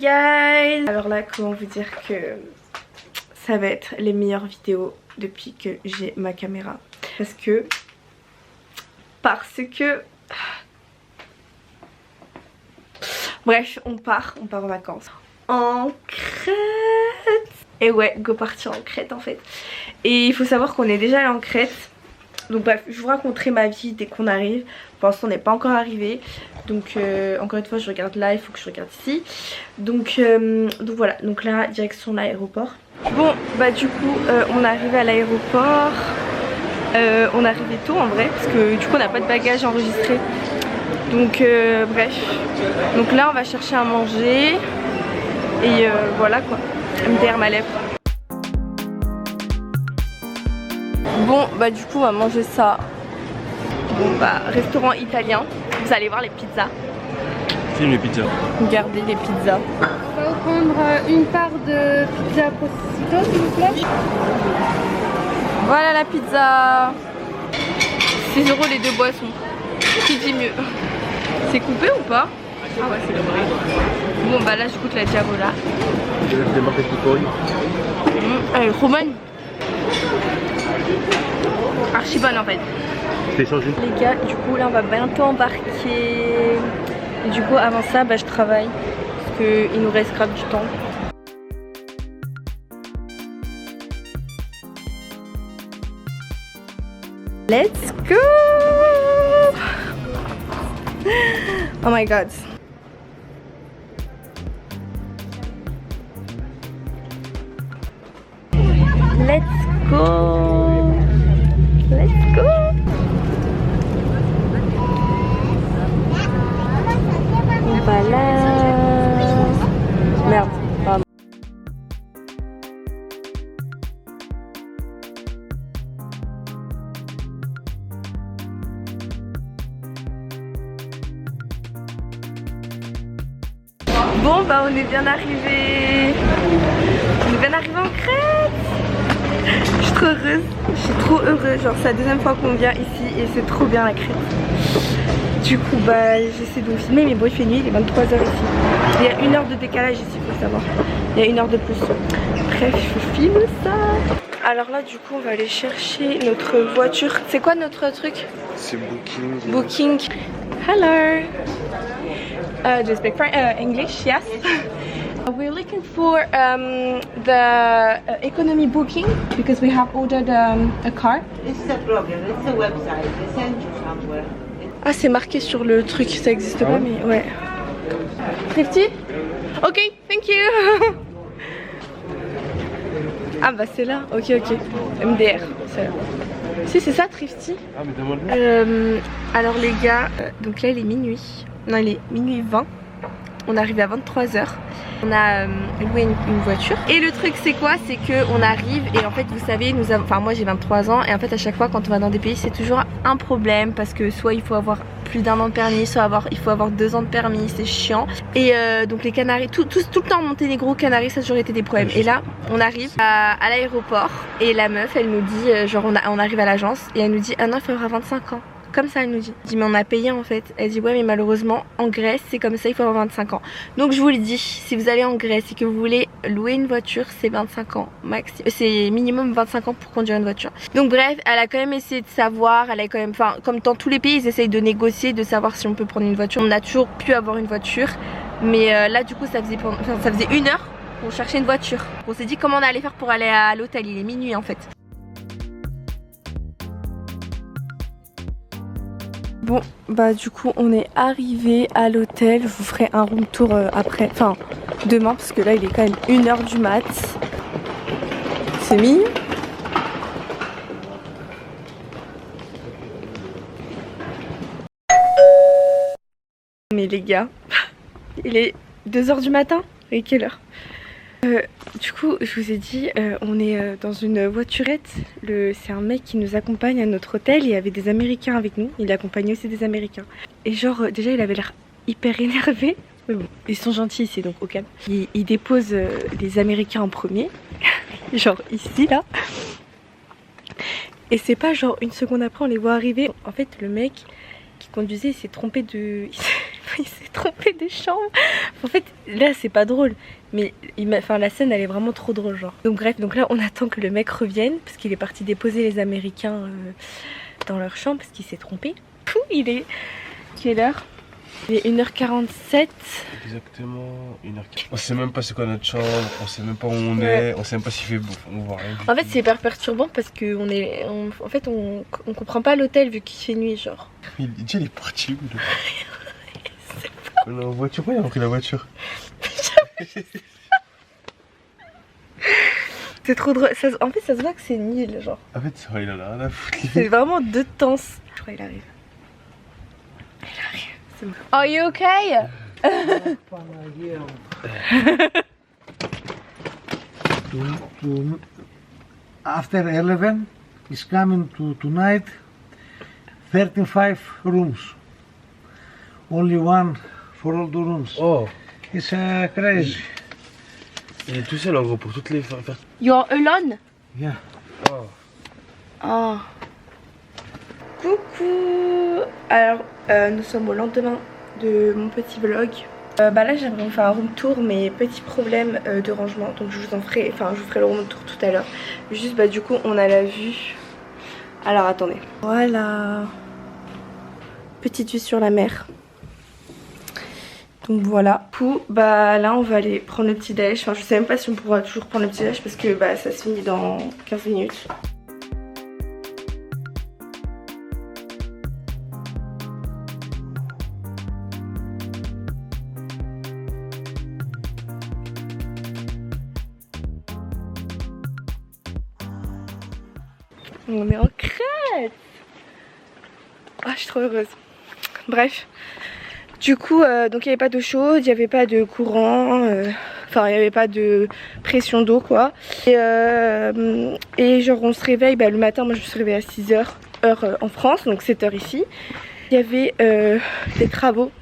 guys! Alors là, comment vous dire que ça va être les meilleures vidéos depuis que j'ai ma caméra. Parce que... Bref, on part en vacances. En Crète! Et ouais, go partir en Crète en fait. Et il faut savoir qu'on est déjà allé en Crète. Donc bref, je vous raconterai ma vie dès qu'on arrive. Pour l'instant on n'est pas encore arrivé. Donc encore une fois je regarde là, il faut que je regarde ici. Donc voilà, donc là direction l'aéroport. Bon bah du coup on est arrivé à l'aéroport. On est arrivé tôt en vrai parce que du coup on n'a pas de bagages enregistrés. Donc bref. Donc là on va chercher à manger. Et voilà quoi. MDR ma lèvre. Bon bah du coup on va manger ça. Bon bah restaurant italien. Vous allez voir les pizzas. Filme les pizzas. Regardez les pizzas. On va vous prendre une part de pizza Postito s'il vous plaît. Voilà la pizza. 6 € les 2 boissons. Qui dit mieux? C'est coupé ou pas? Ah ouais c'est coupé. Bon bah là je goûte la Diavola. Elle est trop bonne. Archi bonne en fait. Les gars, du coup là on va bientôt embarquer. Et du coup avant ça bah je travaille. Parce qu'il nous reste grave du temps. Let's go! Oh my god. Let's go! Let's go! Voilà. Merde, pardon. Bon bah on est bien arrivé. On est bien arrivé en Crète. Je suis trop heureuse. Je suis trop heureuse. Genre c'est la deuxième fois qu'on vient ici et c'est trop bien la Crète. Du coup bah j'essaie de vous filmer mais bon il fait nuit, il est 23 h ici. Il y a 1 heure de décalage ici, il faut savoir. Il y a 1 heure de plus. Bref je filme ça. Alors là du coup on va aller chercher notre voiture. C'est quoi notre truc? C'est Booking. Booking. Hello. Do you speak English? Yes. We're looking for the economy booking because we have ordered a car. This is a problem. It's a website. They send you somewhere. Ah c'est marqué sur le truc, ça existe pas mais ouais. Thrifty? Ok, thank you. Ah bah c'est là, ok. MDR, c'est là. Si c'est ça Thrifty. Ah mais demande-le. Alors les gars, donc là il est minuit. Non il est minuit 20. On est arrivé à 23 h. On a loué une voiture. Et le truc c'est quoi? C'est qu'on arrive et en fait vous savez, enfin moi j'ai 23 ans et en fait à chaque fois quand on va dans des pays c'est toujours un problème parce que soit il faut avoir plus d'1 an de permis, soit il faut avoir 2 ans de permis, c'est chiant. Et donc les Canaries, tout le temps Monténégro, Canaries ça a toujours été des problèmes. Et là on arrive à l'aéroport et la meuf elle nous dit, genre on arrive à l'agence et elle nous dit ah non il faudra 25 ans. Comme ça elle nous dit. Je dis mais on a payé en fait. Elle dit ouais mais malheureusement en Grèce c'est comme ça, il faut avoir 25 ans. Donc je vous le dis, si vous allez en Grèce et que vous voulez louer une voiture c'est 25 ans max. C'est minimum 25 ans pour conduire une voiture. Donc bref elle a quand même essayé de savoir, elle a quand même, enfin comme dans tous les pays ils essayent de négocier, de savoir si on peut prendre une voiture. On a toujours pu avoir une voiture. Mais là du coup ça faisait 1 heure qu'on cherchait une voiture. On s'est dit comment on allait faire pour aller à l'hôtel, il est minuit en fait. Bon bah du coup on est arrivé à l'hôtel. Je vous ferai un room tour après, enfin demain parce que là il est quand même 1 h du mat. C'est mignon. Mais les gars, il est 2 h du matin. Et quelle heure? Du coup je vous ai dit on est dans une voiturette. C'est un mec qui nous accompagne à notre hôtel. Il y avait des Américains avec nous. Il accompagnait aussi des Américains. Et genre déjà il avait l'air hyper énervé. Mais bon ils sont gentils ici donc au calme. Il dépose les Américains en premier. Genre ici là. Et c'est pas genre 1 seconde après on les voit arriver. En fait le mec qui conduisait il s'est trompé de... il s'est trompé de chambre. En fait là c'est pas drôle, mais la scène elle est vraiment trop drôle genre. Donc bref, donc là on attend que le mec revienne parce qu'il est parti déposer les Américains dans leur chambre parce qu'il s'est trompé. Pouh, il est... Quelle heure? Il est 1h47. Exactement 1h40. On sait même pas c'est quoi notre chambre, on sait même pas où on est, on sait même pas s'il fait beau, on voit rien. En fait c'est hyper perturbant parce que en fait on comprend pas l'hôtel vu qu'il fait nuit genre. Il est parti où là? On est en voiture, pourquoi il a pris la voiture? C'est trop drôle, en fait ça se voit que c'est nul genre. En fait il en a rien à foutre. C'est vraiment deux temps. Je crois qu'il arrive. Il arrive. Are you okay? After 11 is coming to tonight 35 rooms. Only one for all the rooms. Oh, It's crazy. il est tout seul en gros pour toutes les faire. You're alone? Yeah. Oh. Oh. Coucou. Alors nous sommes au lendemain de mon petit vlog. Là j'aimerais vous faire un room tour, mais petit problème de rangement, donc je vous ferai le room tour tout à l'heure. Juste du coup on a la vue. Alors attendez. Voilà. Petite vue sur la mer. Donc voilà. Du coup là on va aller prendre le petit déj. Enfin je sais même pas si on pourra toujours prendre le petit déj parce que ça se finit dans 15 minutes. On est en Crète. Ah, je suis trop heureuse. Bref. Du coup, donc il n'y avait pas d'eau chaude, il n'y avait pas de courant, enfin il n'y avait pas de pression d'eau quoi. Et genre on se réveille, le matin, moi je me suis réveillée à 6h, heure en France, donc 7h ici. Il y avait des travaux,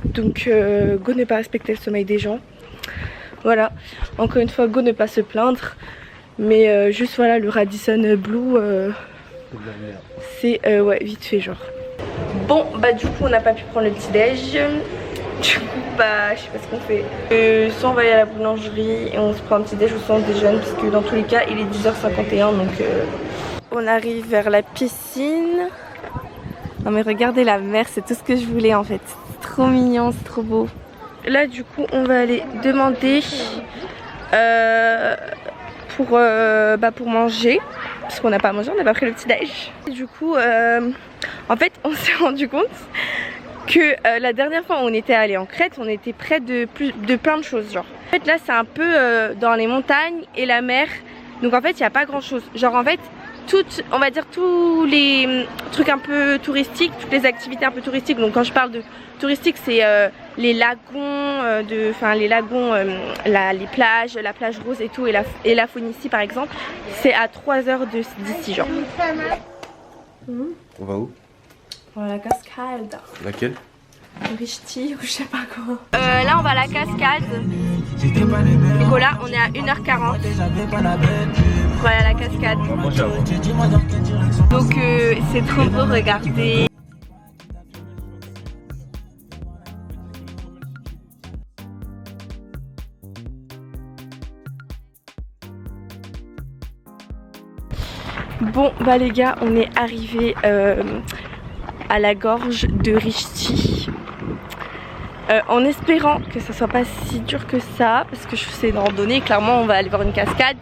donc go ne pas respecter le sommeil des gens. Voilà, encore une fois, go ne pas se plaindre. Mais juste voilà, le Radisson Blu, c'est ouais, vite fait genre. Bon du coup on n'a pas pu prendre le petit déj. Du coup je sais pas ce qu'on fait. Soit on va aller à la boulangerie et on se prend un petit déj ou soit on déjeune parce que dans tous les cas il est 10h51 donc on arrive vers la piscine. Non mais regardez la mer, c'est tout ce que je voulais en fait. C'est trop mignon, c'est trop beau. Là du coup on va aller demander pour manger parce qu'on n'a pas mangé, on n'a pas pris le petit déj. Du coup en fait on s'est rendu compte que la dernière fois où on était allé en Crète on était près de plein de choses genre. En fait là c'est un peu dans les montagnes et la mer, donc en fait il n'y a pas grand chose genre. En fait on va dire tous les trucs un peu touristiques, toutes les activités un peu touristiques. Donc quand je parle de touristique c'est les lagons, les plages, la plage rose et tout, et la Phoenicie par exemple, c'est à 3 heures d'ici genre. On va où? On va à la cascade. Laquelle? Richti ou je sais pas quoi. Là on va à la cascade. Nicolas, on est à 1h40. On va aller à la cascade. Donc c'est trop beau, regardez. Bon les gars, on est arrivé à la gorge de Richti. En espérant que ça soit pas si dur que ça, parce que c'est une randonnée, clairement on va aller voir une cascade.